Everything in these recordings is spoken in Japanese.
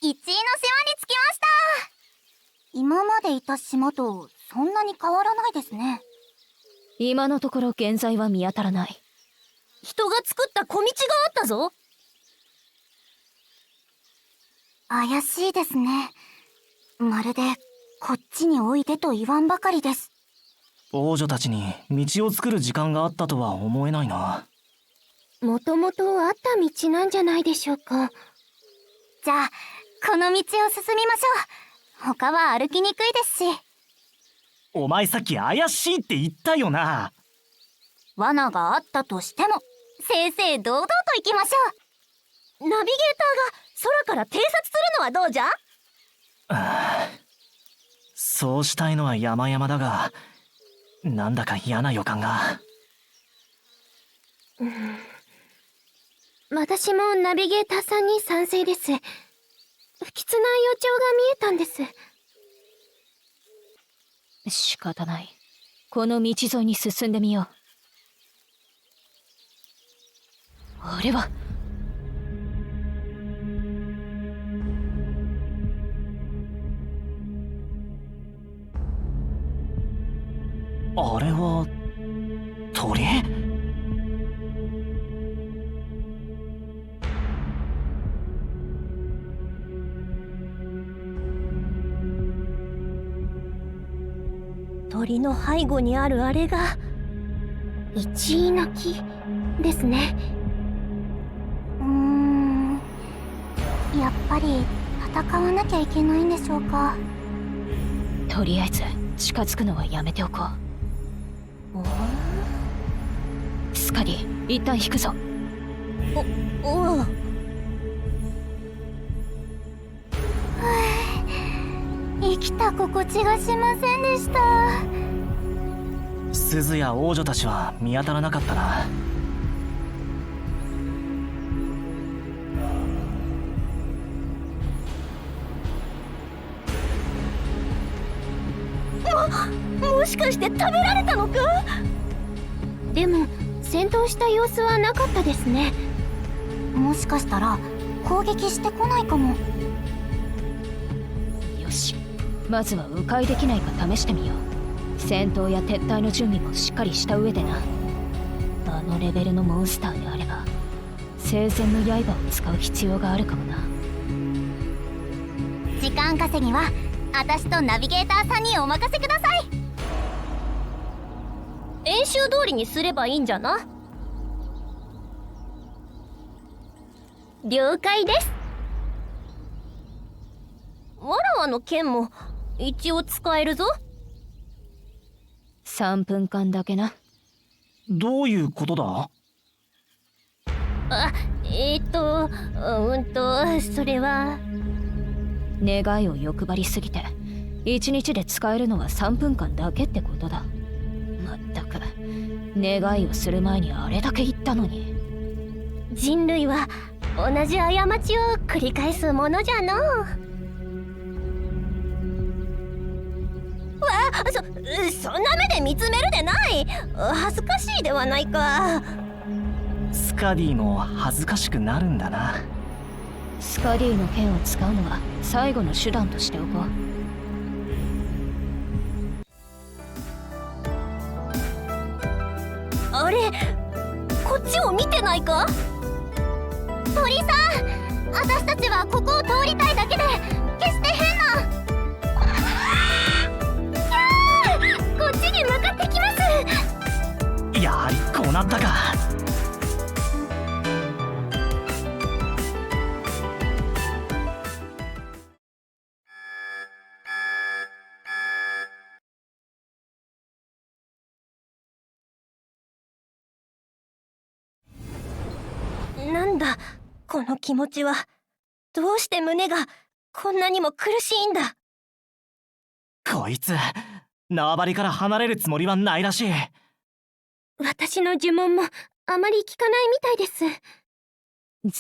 1位の島に着きました。今までいた島とそんなに変わらないですね。今のところ現在は見当たらない。人が作った小道があったぞ。怪しいですね。まるでこっちにおいでと言わんばかりです。王女たちに道を作る時間があったとは思えないな。もともとあった道なんじゃないでしょうか。じゃあこの道を進みましょう。他は歩きにくいですし。お前さっき怪しいって言ったよな。罠があったとしても正々堂々と行きましょナビゲーターが空から偵察するのはどうじゃ？そうしたいのは山々だが、なんだか嫌な予感が。私もナビゲーターさんに賛成です。不吉な予兆が見えたんです。仕方ない。この道沿いに進んでみよう。あれは。あれは鳥？鳥の背後にあるあれが一位の木ですね。やっぱり戦わなきゃいけないんでしょうか。とりあえず近づくのはやめておこう。スカディ、一旦引くぞ。おう。生きた心地がしませんでした。鈴や王女たちは見当たらなかったな。もしかして食べられたのか？でも戦闘した様子はなかったですね。もしかしたら攻撃してこないかも。よし、まずは迂回できないか試してみよう。戦闘や撤退の準備もしっかりした上でな。あのレベルのモンスターであれば生前の刃を使う必要があるかもな。時間稼ぎは私とナビゲーターさんにお任せください。演習通りにすればいいんじゃな。了解です。わらわの剣も一応使えるぞ。3分間だけな。どういうことだ？あ、それは願いを欲張りすぎて1日で使えるのは3分間だけってことだ。まったく願いをする前にあれだけ言ったのに。人類は同じ過ちを繰り返すものじゃのう。わあ、そんな目で見つめるでない。恥ずかしいではないか。スカディも恥ずかしくなるんだな。スカディの剣を使うのは最後の手段としておこう。あれ、こっちを見てないか？鳥さん、私たちはここを通りたいだけで決して変な。こっちに向かってきます。やはりこうなったか。なんだこの気持ちは。どうして胸がこんなにも苦しいんだ。こいつ縄張りから離れるつもりはないらしい。私の呪文もあまり効かないみたいです。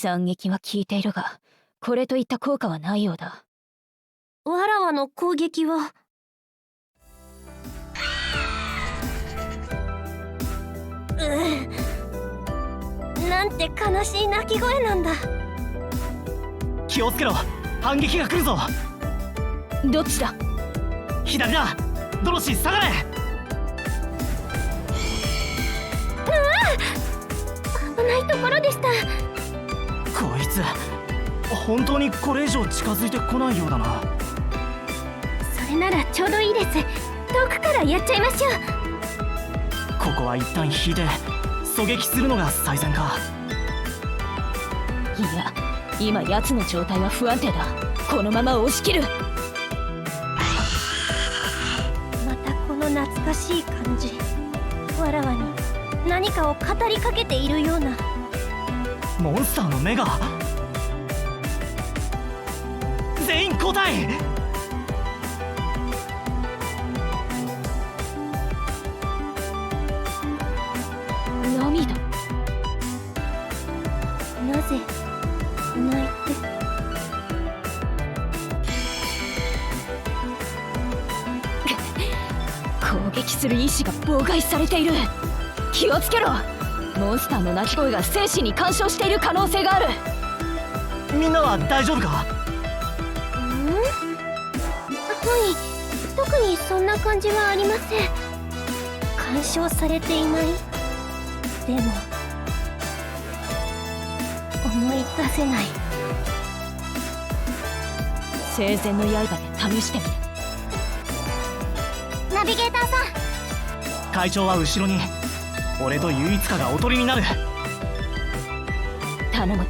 斬撃は効いているがこれといった効果はないようだ。わらわの攻撃はなんて悲しい鳴き声なんだ。気をつけろ、反撃が来るぞ。どっちだ？左だ。ドロシー下がれ。危ないところでした。こいつ本当にこれ以上近づいてこないようだな。それならちょうどいいです。遠くからやっちゃいましょう。ここは一旦引いて狙撃するのが最善か。いや、今奴の状態は不安定だ。このまま押し切る。またこの懐かしい感じ。わらわに何かを語りかけているような。モンスターの目が。全員交代。涙。なぜ泣いて。攻撃する意志が妨害されている。気をつけろ。モンスターの鳴き声が生死に干渉している可能性がある。みんなは大丈夫か？はい、特にそんな感じはありません。干渉されていない。でも思い出せない。生前の刃で試してみる。ナビゲーターさん、会長は後ろに。俺と唯一かがおとりになる。頼む。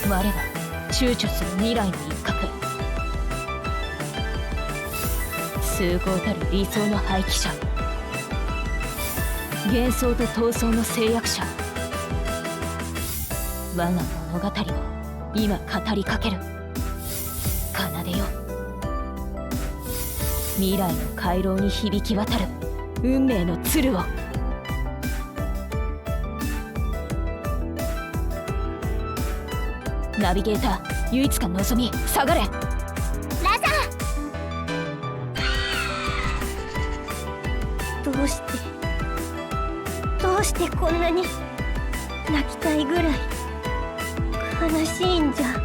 我が躊躇する未来の一角。崇高たる理想の廃棄者。幻想と闘争の制約者。我が物語を今語りかける。奏でよ。未来の回廊に響き渡る運命の鶴を。ナビゲーター、唯一か望み、下がれ。ラザどうしてこんなに泣きたいぐらい悲しいんじゃ。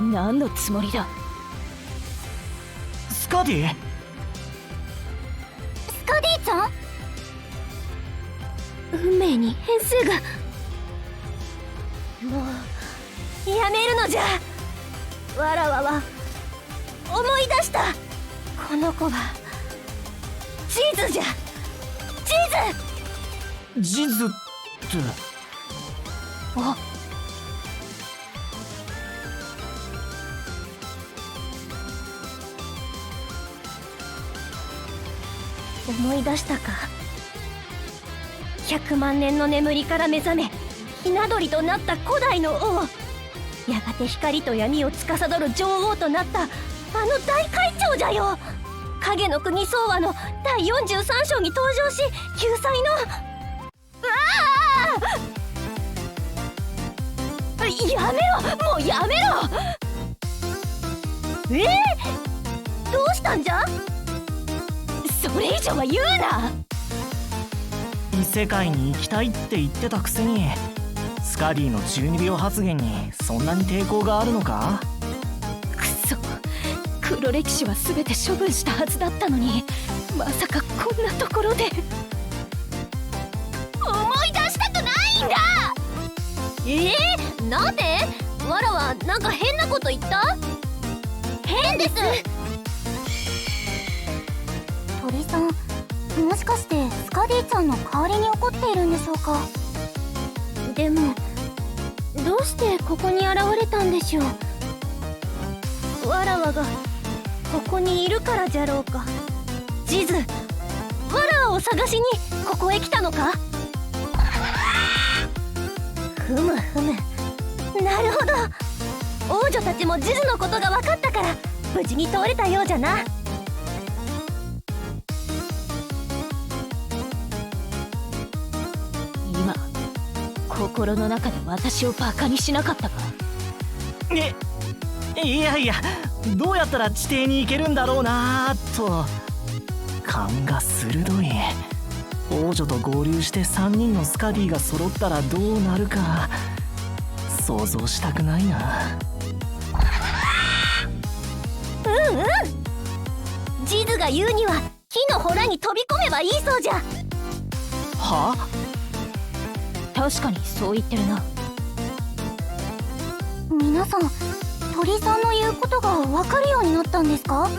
何のつもりだ。スカディ？スカディちゃん？運命に変数が。もうやめるのじゃ。わらわは思い出した。この子は地図じゃ。地図って。あ、思い出したか。100万年の眠りから目覚めひな鳥となった古代の王。やがて光と闇を司る女王となったあの大会長じゃよ。影の国総和の第43章に登場し救済の。やめろ、もうやめろ。どうしたんじゃ。それ以上は言うな。異世界に行きたいって言ってたくせに、スカディの12秒発言にそんなに抵抗があるのか？くそ、黒歴史は全て処分したはずだったのに、まさかこんなところで。思い出したくないんだ。なんで？わらはなんか変なこと言った？変です。鳥さん、もしかしてスカディちゃんの代わりに怒っているんでしょうか？でもどうしてここに現れたんでしょう。わらわがここにいるからじゃろうか。ジズ、わらわを探しにここへ来たのか？ふむふむ、なるほど。王女たちもジズのことが分かったから無事に通れたようじゃな。今心の中で私をバカにしなかったか？いやいや、どうやったら地底に行けるんだろうなーと。勘が鋭い。王女と合流して3人のスカディが揃ったらどうなるか想像したくないな。うんうん、ジズが言うには木の洞に飛び込めばいいそうじゃ。は？確かにそう言ってるな。皆さん、鳥さんの言うことがわかるようになったんですか？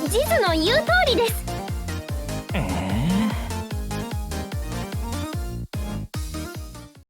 ジズの言う通りです。